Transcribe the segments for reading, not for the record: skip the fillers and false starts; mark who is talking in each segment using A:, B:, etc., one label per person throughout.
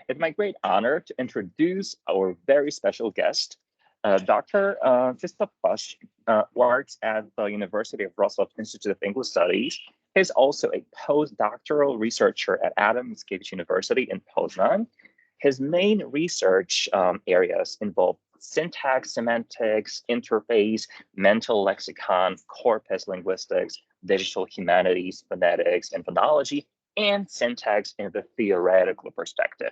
A: it's my great honor to introduce our very special guest, Dr. Krzysztof Hwaszcz, works at the University of Wrocław Institute of English Studies. He's also a postdoctoral researcher at Adam Mickiewicz University in Poznań. His main research areas involve syntax, semantics, interface, mental lexicon, corpus linguistics, digital humanities, phonetics, and phonology, and syntax in the theoretical perspective.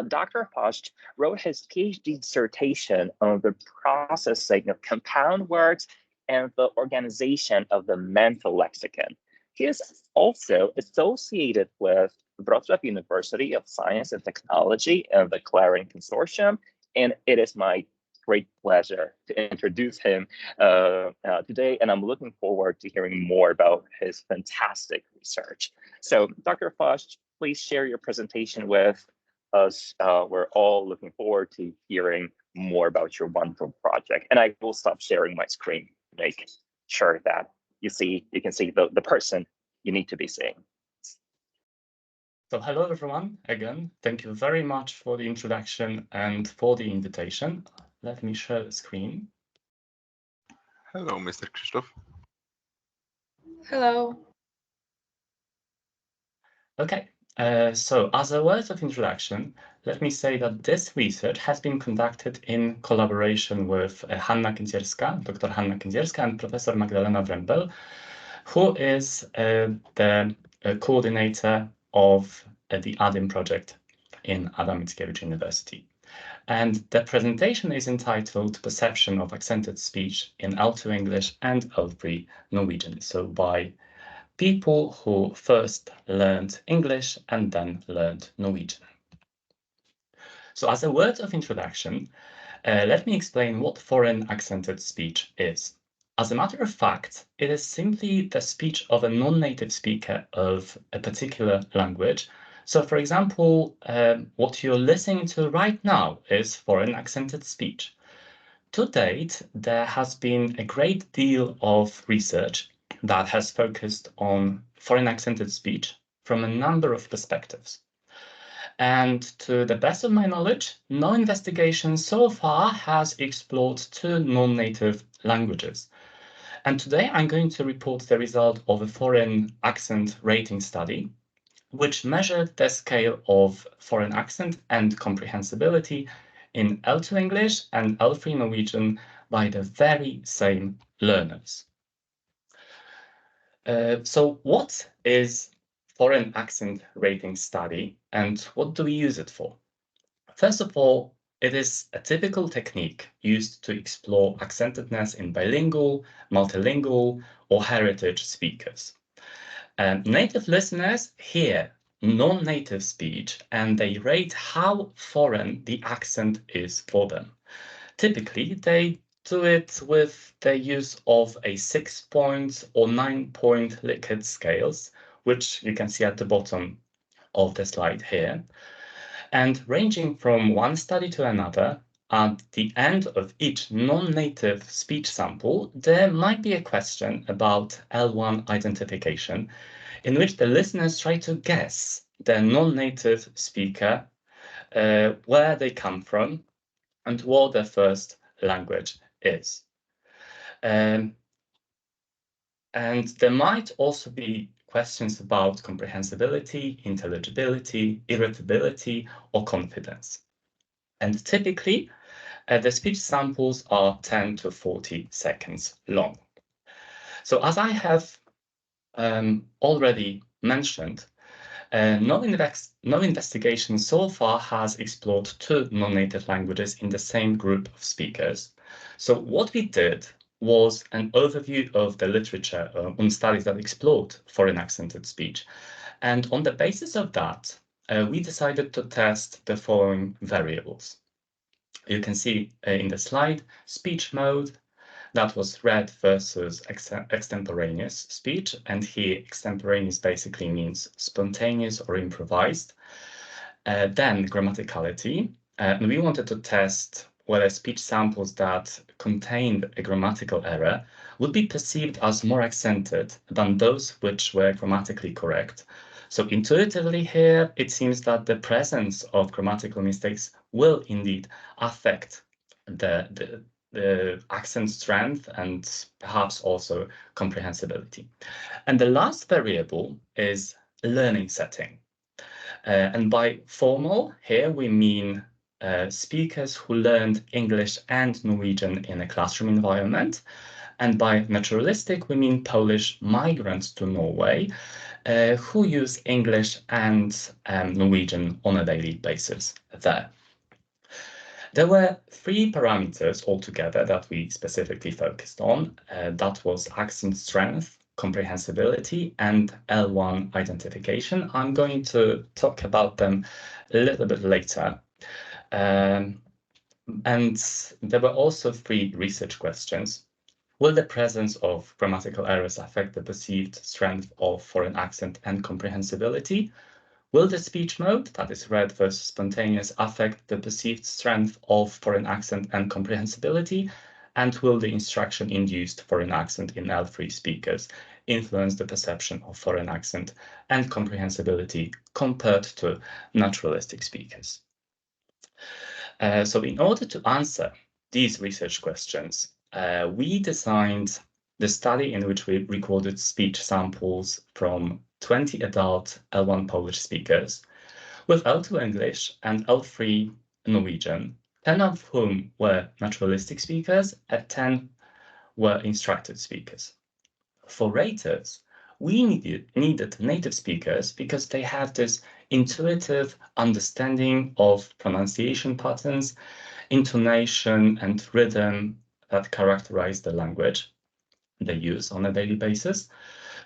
A: Dr. Hwaszcz wrote his PhD dissertation on the processing of compound words and the organization of the mental lexicon. He is also associated with Wrocław University of Science and Technology and the Clarion Consortium, and it is my great pleasure to introduce him today, and I'm looking forward to hearing more about his fantastic research. So, Dr. Hwaszcz, please share your presentation with us. We're all looking forward to hearing more about your wonderful project, and I will stop sharing my screen to make sure that you can see the person you need to be seeing.
B: So hello everyone, again, thank you very much for the introduction and for the invitation. Let me share the screen.
C: Hello, Mr. Krzysztof.
D: Hello.
B: Okay, so as a word of introduction, let me say that this research has been conducted in collaboration with Hanna Kędzierska, Dr. Hanna Kędzierska, and Professor Magdalena Wrębel, who is the coordinator of the ADIM project in Adam Mickiewicz University. And the presentation is entitled Perception of Accented Speech in L2 English and L3 Norwegian. So by people who first learned English and then learned Norwegian. So as a word of introduction, let me explain what foreign accented speech is. As a matter of fact, it is simply the speech of a non-native speaker of a particular language. So for example, what you're listening to right now is foreign accented speech. To date, there has been a great deal of research that has focused on foreign accented speech from a number of perspectives. And to the best of my knowledge, no investigation so far has explored two non-native languages. And today I'm going to report the result of a foreign accent rating study, which measured the scale of foreign accent and comprehensibility in L2 English and L3 Norwegian by the very same learners. So what is foreign accent rating study and what do we use it for? First of all, it is a typical technique used to explore accentedness in bilingual, multilingual, or heritage speakers. Native listeners hear non-native speech and they rate how foreign the accent is for them. Typically, they do it with the use of a 6-point or 9-point Likert scales, which you can see at the bottom of the slide here. And ranging from one study to another, at the end of each non-native speech sample, there might be a question about L1 identification, in which the listeners try to guess the non-native speaker, where they come from, and what their first language is. And there might also be questions about comprehensibility, intelligibility, irritability, or confidence. And typically, the speech samples are 10 to 40 seconds long. So as I have already mentioned, no investigation so far has explored two non-native languages in the same group of speakers. So what we did was an overview of the literature on studies that explored foreign accented speech. And on the basis of that, we decided to test the following variables. You can see in the slide, speech mode, that was read versus extemporaneous speech. And here, extemporaneous basically means spontaneous or improvised. Then grammaticality. And we wanted to test whether speech samples that contained a grammatical error would be perceived as more accented than those which were grammatically correct. So intuitively here, it seems that the presence of grammatical mistakes will indeed affect the accent strength and perhaps also comprehensibility. And the last variable is learning setting. And by formal, here we mean speakers who learned English and Norwegian in a classroom environment. And by naturalistic, we mean Polish migrants to Norway who use English and Norwegian on a daily basis there. There were 3 parameters altogether that we specifically focused on. That was accent strength, comprehensibility, and L1 identification. I'm going to talk about them a little bit later. And there were also 3 research questions. Will the presence of grammatical errors affect the perceived strength of foreign accent and comprehensibility? Will the speech mode, that is read versus spontaneous, affect the perceived strength of foreign accent and comprehensibility? And will the instruction induced foreign accent in L3 speakers influence the perception of foreign accent and comprehensibility compared to naturalistic speakers? So in order to answer these research questions, we designed the study in which we recorded speech samples from 20 adult L1 Polish speakers with L2 English and L3 Norwegian, 10 of whom were naturalistic speakers and 10 were instructed speakers. For raters, we needed native speakers because they have this intuitive understanding of pronunciation patterns, intonation, and rhythm that characterize the language they use on a daily basis.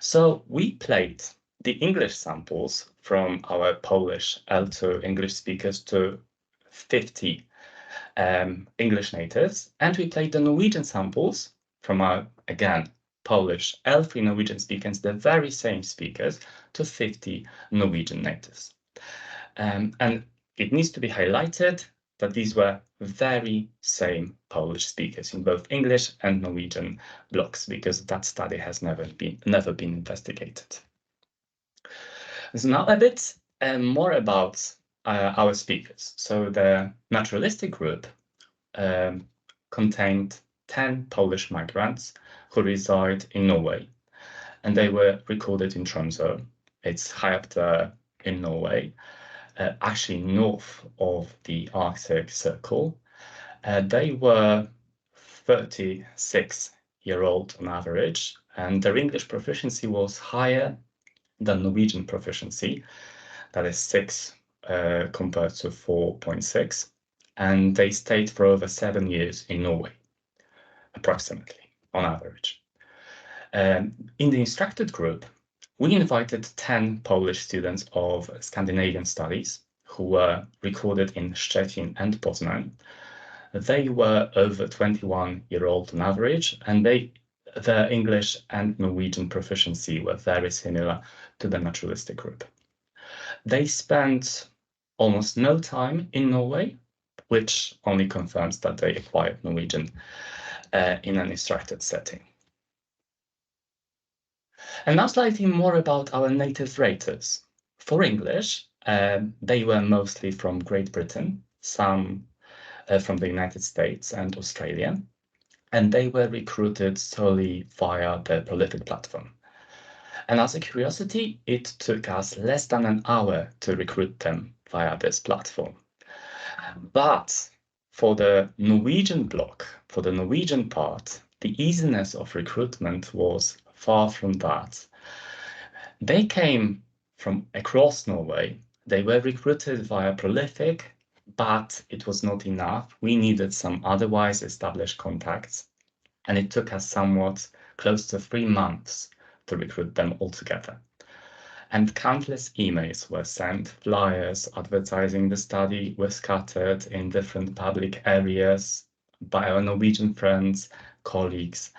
B: So we played the English samples from our Polish L2 English speakers to 50 English natives, and we played the Norwegian samples from our, again, Polish L3 Norwegian speakers, the very same speakers, to 50 Norwegian natives. And it needs to be highlighted that these were very same Polish speakers in both English and Norwegian blocks, because that study has never been investigated. So now a bit more about our speakers. So the naturalistic group contained 10 Polish migrants who reside in Norway, and they were recorded in Tromsø. It's high up there in Norway, actually north of the Arctic Circle. They were 36-year-old on average, and their English proficiency was higher than Norwegian proficiency, that is 6 compared to 4.6, and they stayed for over 7 years in Norway, approximately, on average. In the instructed group, we invited 10 Polish students of Scandinavian studies who were recorded in Szczecin and Poznań. They were over 21-year-old on average, and their English and Norwegian proficiency were very similar to the naturalistic group. They spent almost no time in Norway, which only confirms that they acquired Norwegian in an instructed setting. And now slightly more about our native raters. For English, they were mostly from Great Britain, some from the United States and Australia, and they were recruited solely via the Prolific platform. And as a curiosity, it took us less than an hour to recruit them via this platform. But for the Norwegian block, for the Norwegian part, the easiness of recruitment was far from that. They came from across Norway. They were recruited via Prolific, but it was not enough. We needed some otherwise established contacts, and it took us somewhat close to 3 months to recruit them all together. And countless emails were sent, flyers advertising the study were scattered in different public areas by our Norwegian friends, colleagues.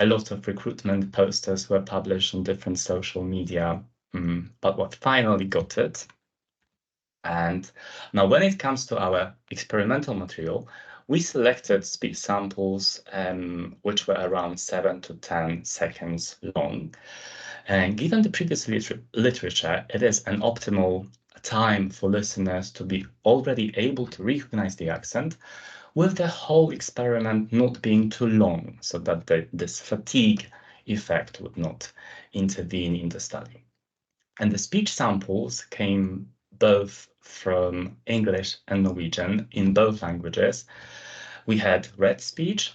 B: A lot of recruitment posters were published on different social media, but what finally got it. And now when it comes to our experimental material, we selected speech samples which were around 7 to 10 seconds long. And given the previous literature, it is an optimal time for listeners to be already able to recognize the accent, with the whole experiment not being too long, so that this fatigue effect would not intervene in the study. And the speech samples came both from English and Norwegian in both languages. We had read speech,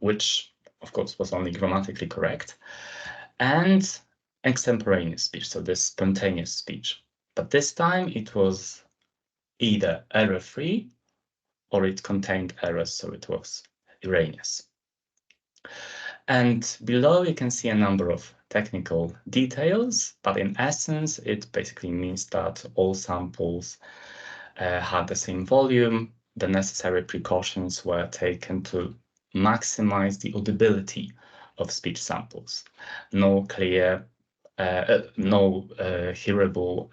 B: which of course was only grammatically correct, and extemporaneous speech, so this spontaneous speech. But this time it was either error-free or it contained errors, so it was erroneous. And below you can see a number of technical details, but in essence, it basically means that all samples had the same volume. The necessary precautions were taken to maximize the audibility of speech samples. No clear, no hearable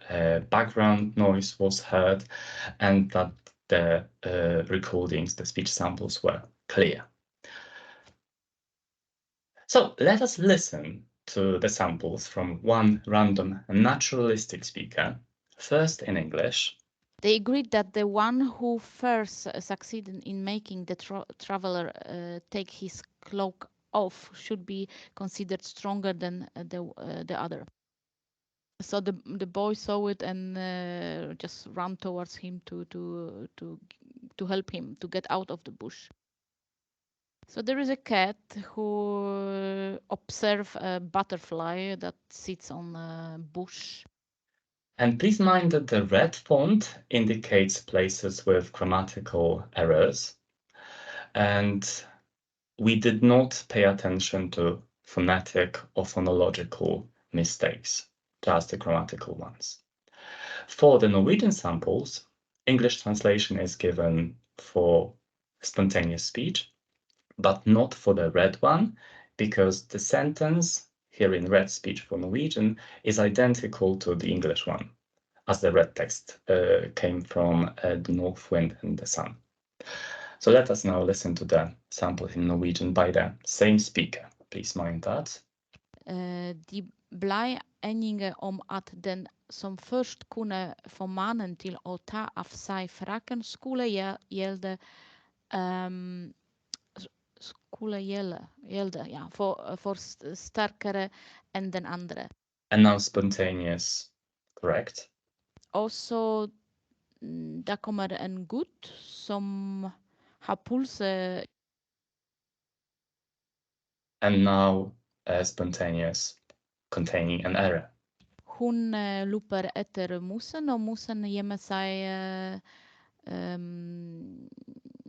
B: background noise was heard, and that the recordings, the speech samples were clear. So let us listen to the samples from one random naturalistic speaker, first in English.
D: They agreed that the one who first succeeded in making the traveler take his cloak off should be considered stronger than the other. So the boy saw it and just ran towards him to help him to get out of the bush. So there is a cat who observes a butterfly that sits on a bush.
B: And please mind that the red font indicates places with grammatical errors. And we did not pay attention to phonetic or phonological mistakes, just the grammatical ones. For the Norwegian samples, English translation is given for spontaneous speech, but not for the red one, because the sentence here in red speech for Norwegian is identical to the English one, as the red text came from the north wind and the sun. So let us now listen to the sample in Norwegian by the same speaker. Please mind that.
D: De blei enige om at den som først kunne få mannen til å ta av seg frakken, skulle gjelde for sterkere enn den andre.
B: And now spontaneous, correct?
D: Og så da kommer en gutt som har pulset.
B: And now spontaneous, containing an error.
D: Hun looper etter musen, og musen gjemmer seg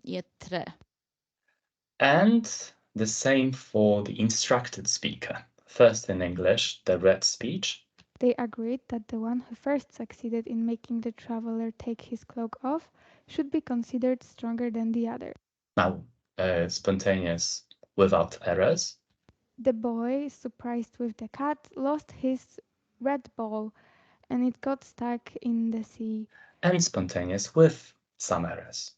D: i et tre.
B: And the same for the instructed speaker. First in English, the red speech.
E: They agreed that the one who first succeeded in making the traveler take his cloak off should be considered stronger than the other.
B: Now, spontaneous without errors.
E: The boy, surprised with the cat, lost his red ball and it got stuck in the sea.
B: And spontaneous with some errors.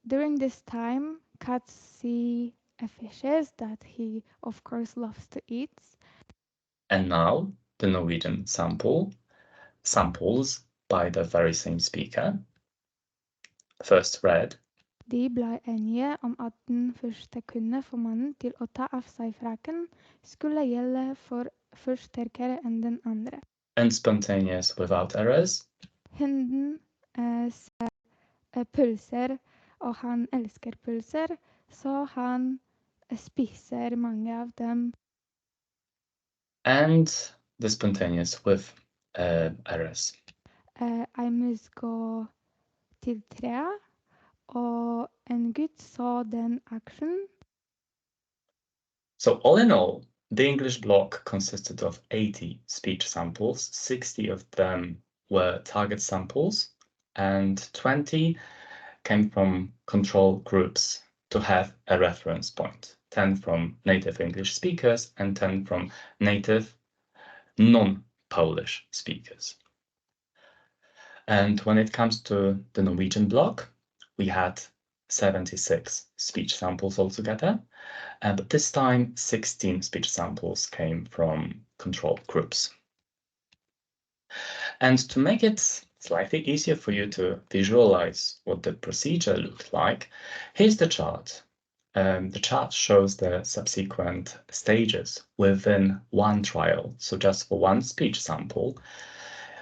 E: During this time, cats see fishes that he, of course, loves to eat.
B: And now, the Norwegian samples by the very same speaker. First read.
E: De blei enige om at den første kunne få mannen til å ta av seg frakken, skulle gjelde for først sterkere enn den andre.
B: And spontaneous without errors.
E: Hunden ser pølser, og han elsker pølser, så han spiser mange av dem.
B: And the spontaneous with errors.
E: Jeg mus gå til treet, og en gutt så den aksjen.
B: So all in all, the English block consisted of 80 speech samples. 60 of them were target samples, and 20 came from control groups to have a reference point. 10 from native English speakers and 10 from native non-Polish speakers. And when it comes to the Norwegian block, we had 76 speech samples altogether, but this time 16 speech samples came from control groups. And to make it slightly easier for you to visualize what the procedure looked like, here's the chart. The chart shows the subsequent stages within one trial, so just for one speech sample.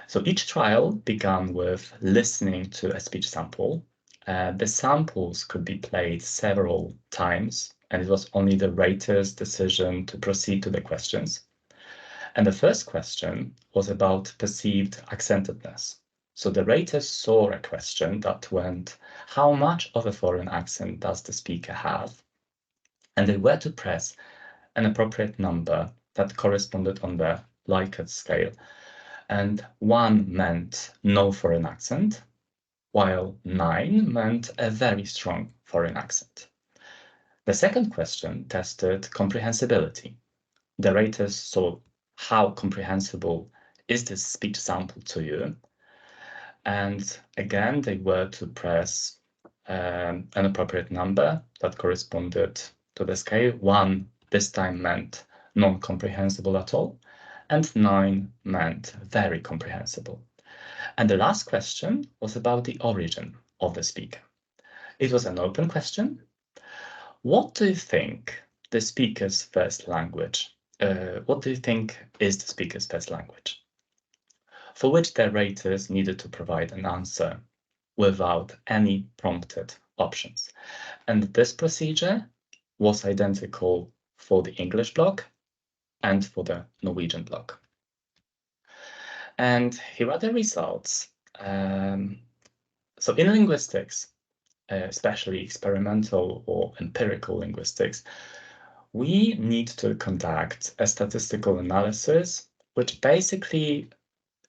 B: So each trial began with listening to a speech sample. The samples could be played several times, and it was only the rater's decision to proceed to the questions. And the first question was about perceived accentedness. So the raters saw a question that went, how much of a foreign accent does the speaker have? And they were to press an appropriate number that corresponded on the Likert scale. And 1 meant no foreign accent, while 9 meant a very strong foreign accent. The second question tested comprehensibility. The raters saw how comprehensible is this speech sample to you. And again, they were to press an appropriate number that corresponded to the scale. 1 this time meant non-comprehensible at all, and 9 meant very comprehensible. And the last question was about the origin of the speaker. It was an open question. What do you think the speaker's first language? What do you think is the speaker's first language? For which the raters needed to provide an answer without any prompted options. And this procedure was identical for the English block and for the Norwegian block. And here are the results. So in linguistics, especially experimental or empirical linguistics, we need to conduct a statistical analysis, which basically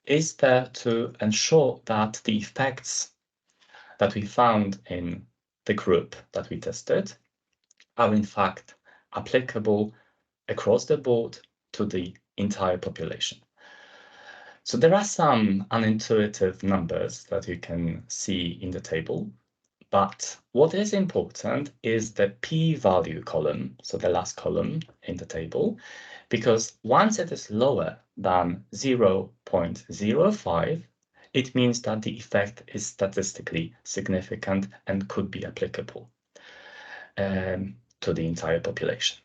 B: is there to ensure that the effects that we found in the group that we tested are in fact applicable across the board to the entire population. So there are some unintuitive numbers that you can see in the table. But what is important is the p-value column, so the last column in the table, because once it is lower than 0.05, it means that the effect is statistically significant and could be applicable to the entire population.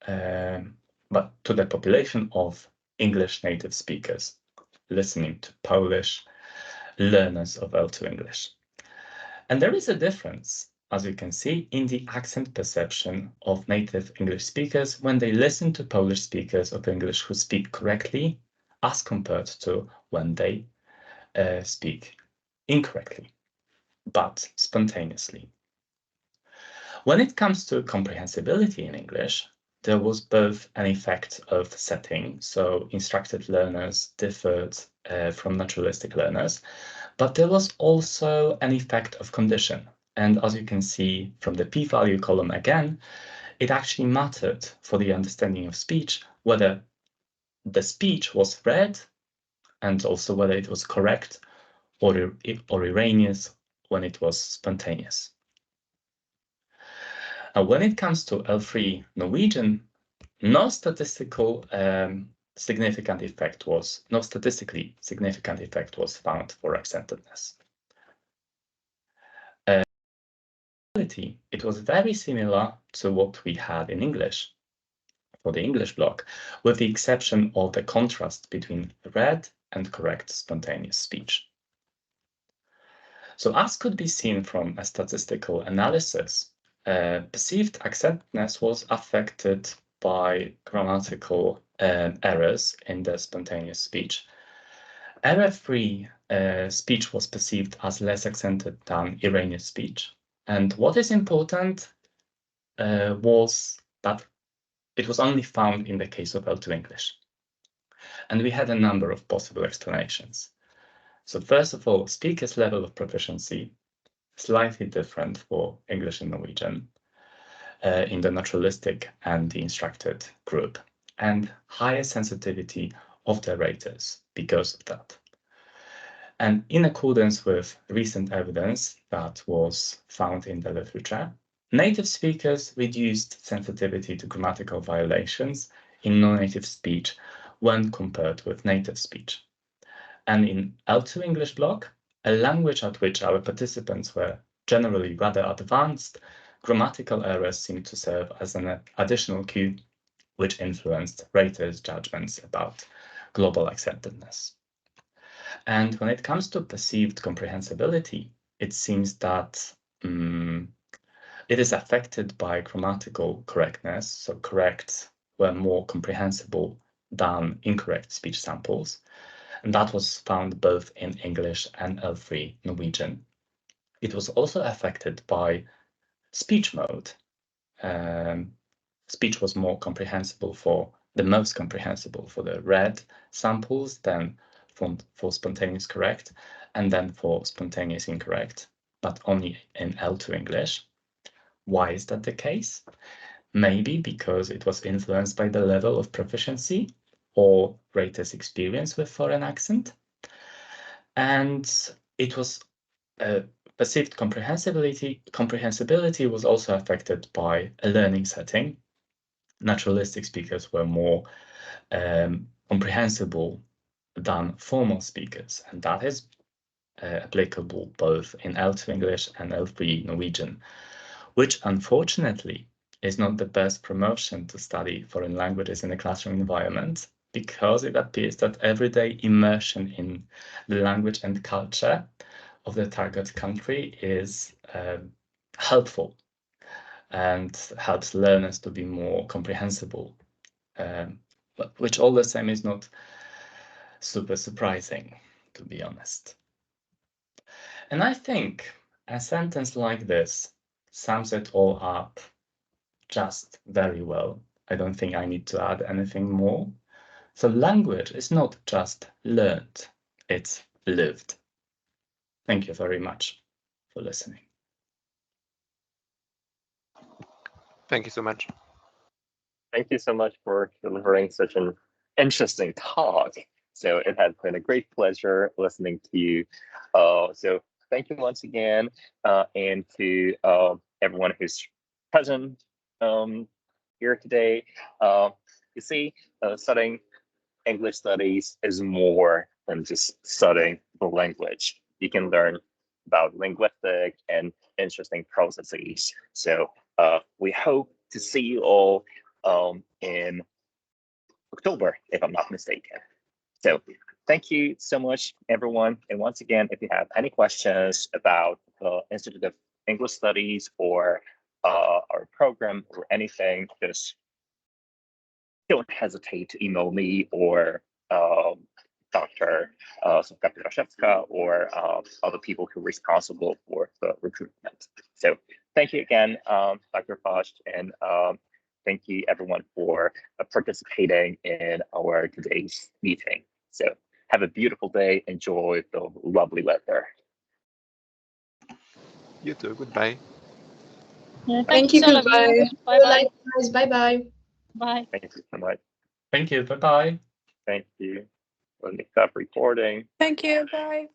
B: But to the population of English native speakers listening to Polish, learners of L2 English. And there is a difference, as you can see, in the accent perception of native English speakers when they listen to Polish speakers of English who speak correctly as compared to when they speak incorrectly, but spontaneously. When it comes to comprehensibility in English, there was both an effect of setting, so instructed learners differed from naturalistic learners, but there was also an effect of condition. And as you can see from the p-value column again, it actually mattered for the understanding of speech whether the speech was read and also whether it was correct or erroneous when it was spontaneous. Now, when it comes to L3 Norwegian, no statistically significant effect was found for accentedness. It was very similar to what we had in English for the English block, with the exception of the contrast between read and correct spontaneous speech. So as could be seen from a statistical analysis, perceived accentedness was affected by grammatical errors in the spontaneous speech. Error-free speech was perceived as less accented than erroneous speech. And what is important was that it was only found in the case of L2 English. And we had a number of possible explanations. So first of all, speakers' level of proficiency, slightly different for English and Norwegian in the naturalistic and the instructed group, and higher sensitivity of the raters because of that. And in accordance with recent evidence that was found in the literature, native speakers reduced sensitivity to grammatical violations in non-native speech when compared with native speech. And in L2 English block, a language at which our participants were generally rather advanced, grammatical errors seemed to serve as an additional cue which influenced raters' judgments about global acceptedness. And when it comes to perceived comprehensibility, it seems that it is affected by grammatical correctness, so correct were more comprehensible than incorrect speech samples. And that was found both in English and L3 Norwegian. It was also affected by speech mode. Speech was more comprehensible the most comprehensible for the read samples than for spontaneous correct, and then for spontaneous incorrect, but only in L2 English. Why is that the case? Maybe because it was influenced by the level of proficiency or raters' experience with foreign accent. And it was perceived comprehensibility was also affected by a learning setting. Naturalistic speakers were more comprehensible than formal speakers, and that is applicable both in L2 English and L3 Norwegian, which unfortunately is not the best promotion to study foreign languages in a classroom environment, because it appears that everyday immersion in the language and culture of the target country is helpful and helps learners to be more comprehensible, but which all the same is not super surprising, to be honest. And I think a sentence like this sums it all up just very well. I don't think I need to add anything more. So language is not just learned, it's lived. Thank you very much for listening.
C: Thank you so much.
A: Thank you so much for delivering such an interesting talk. So it has been a great pleasure listening to you. So thank you once again, and to everyone who's present here today. You see, studying English studies is more than just studying the language. You can learn about linguistic and interesting processes. So we hope to see you all in October, if I'm not mistaken. So thank you so much, everyone. And once again, if you have any questions about the Institute of English Studies or our program or anything, just don't hesitate to email me or Dr. Sofka or other people who are responsible for the recruitment. So thank you again, Dr. Hwaszcz, and thank you everyone for participating in our today's meeting. So have a beautiful day. Enjoy the lovely weather.
C: You too. Goodbye.
F: Yeah,
G: Thank you. Goodbye.
F: Bye-bye.
G: Bye-bye.
F: Bye.
A: Thank you so much.
B: Thank you. Bye-bye.
A: Thank you. Let me stop recording.
G: Thank you. Bye.